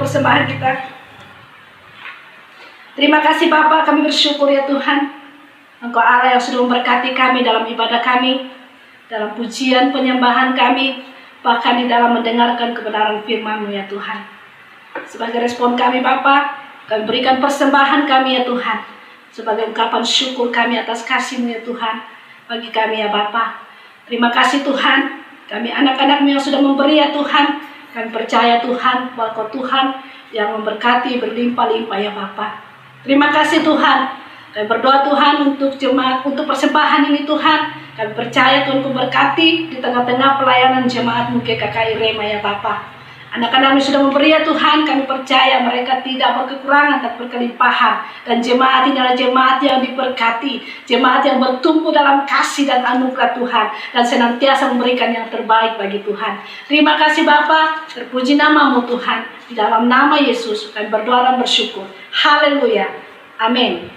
Persembahan kita. Terima kasih Bapa, kami bersyukur ya Tuhan, Engkau Allah yang sudah memberkati kami dalam ibadah kami, dalam pujian penyembahan kami, bahkan di dalam mendengarkan kebenaran firman-Mu ya Tuhan. Sebagai respon kami Bapa, kami berikan persembahan kami ya Tuhan, sebagai ungkapan syukur kami atas kasih-Mu ya Tuhan bagi kami ya Bapa. Terima kasih Tuhan, kami anak-anak-Mu yang sudah memberi ya Tuhan. Kami percaya Tuhan bahwa Kau Tuhan yang memberkati berlimpah-limpah ya Bapa. Terima kasih Tuhan. Kami berdoa Tuhan untuk jemaat, untuk persembahan ini Tuhan. Kami percaya Tuhan Kau berkati di tengah-tengah pelayanan jemaat-Mu GKKI Rema ya Bapa. Anak-anak-Mu sudah memberi ya Tuhan, kami percaya mereka tidak berkekurangan tapi berkelimpahan. Dan jemaat ini adalah jemaat yang diberkati, jemaat yang bertumbuh dalam kasih dan anugerah Tuhan, dan senantiasa memberikan yang terbaik bagi Tuhan. Terima kasih Bapa, terpuji nama-Mu Tuhan. Di dalam nama Yesus kami berdoa dan bersyukur. Haleluya. Amin.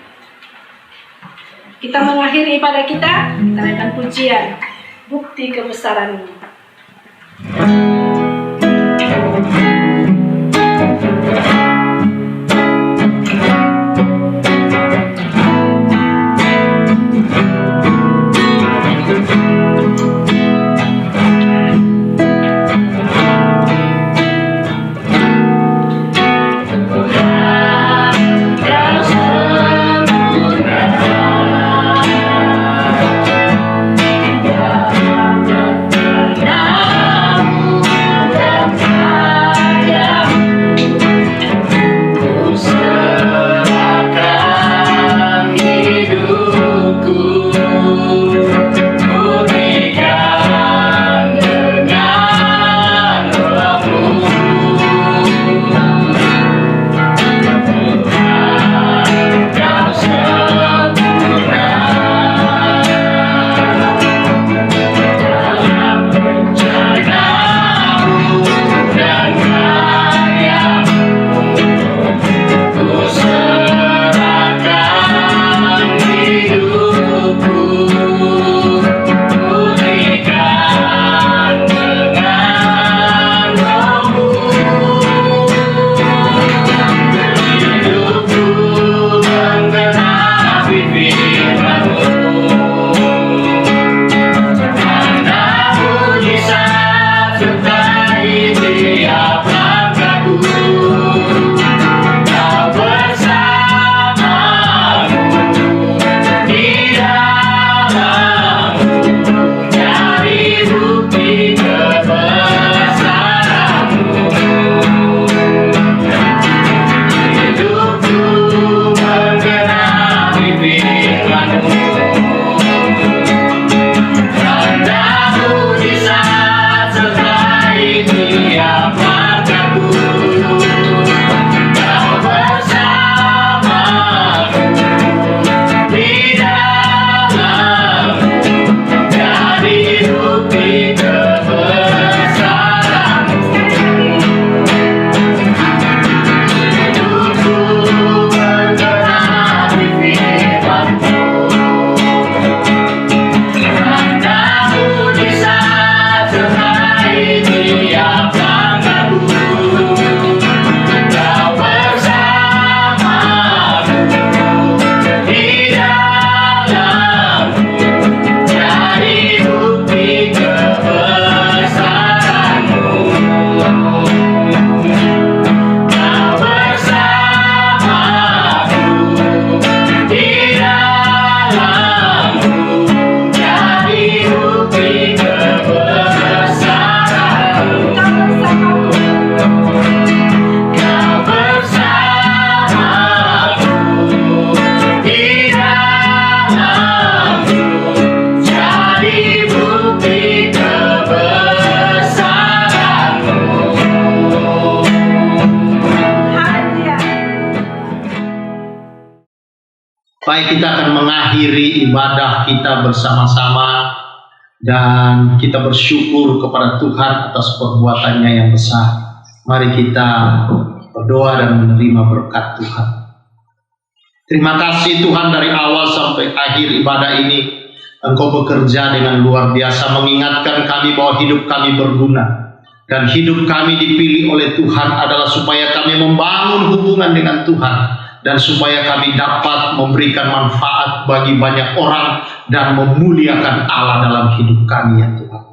Kita mengakhiri ibadah kita dengan pujian bukti kebesaran-Mu. Baik, kita akan mengakhiri ibadah kita bersama-sama dan kita bersyukur kepada Tuhan atas perbuatannya yang besar. Mari kita berdoa dan menerima berkat Tuhan. Terima kasih Tuhan, dari awal sampai akhir ibadah ini Engkau bekerja dengan luar biasa, mengingatkan kami bahwa hidup kami berguna. Dan hidup kami dipilih oleh Tuhan adalah supaya kami membangun hubungan dengan Tuhan, dan supaya kami dapat memberikan manfaat bagi banyak orang dan memuliakan Allah dalam hidup kami ya Tuhan.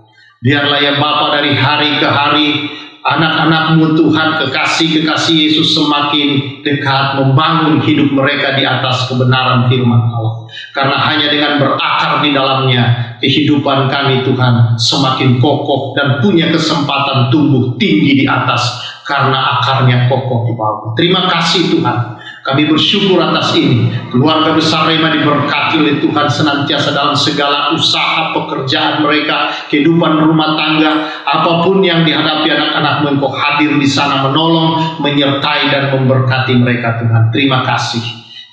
Biarlah ya Bapa, dari hari ke hari anak-anak-Mu Tuhan, kekasih-kekasih Yesus semakin dekat, membangun hidup mereka di atas kebenaran firman Allah. Karena hanya dengan berakar di dalamnya, kehidupan kami Tuhan semakin kokoh dan punya kesempatan tumbuh tinggi di atas, karena akarnya kokoh di bawah. Terima kasih Tuhan. Kami bersyukur atas ini. Keluarga besar Rema diberkati oleh Tuhan senantiasa dalam segala usaha pekerjaan mereka, kehidupan rumah tangga, apapun yang dihadapi anak-anak-Mu, Engkau hadir di sana menolong, menyertai dan memberkati mereka Tuhan. Terima kasih.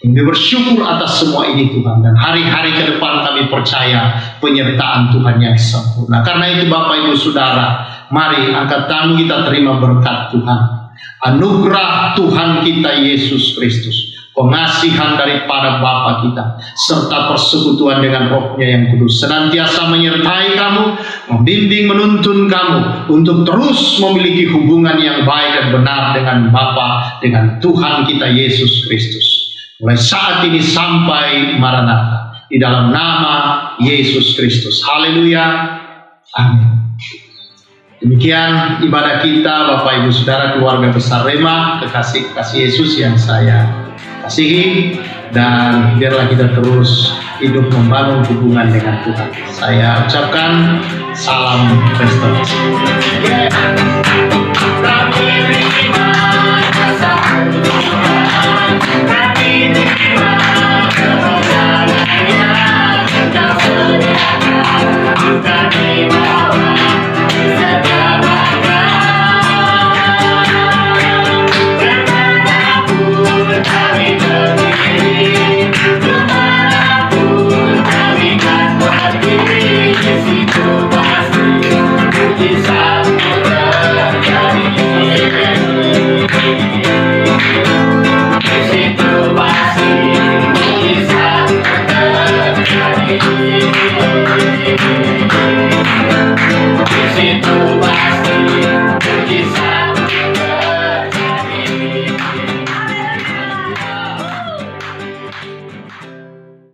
Kami bersyukur atas semua ini Tuhan, dan hari-hari ke depan kami percaya penyertaan Tuhan yang sempurna. Karena itu Bapak Ibu Saudara, mari angkat tangan kita terima berkat Tuhan. Anugerah Tuhan kita Yesus Kristus, pengasihan daripada Bapa kita, serta persekutuan dengan Roh-Nya yang kudus senantiasa menyertai kamu, membimbing menuntun kamu untuk terus memiliki hubungan yang baik dan benar dengan Bapa, dengan Tuhan kita Yesus Kristus, mulai saat ini sampai Maranatha, di dalam nama Yesus Kristus. Haleluya. Amin. Demikian ibadah kita Bapak Ibu Saudara, keluarga besar Rema, kekasih-kekasih Yesus yang saya kasihi, dan biarlah kita terus hidup membangun hubungan dengan Tuhan. Saya ucapkan salam restorasi. Kami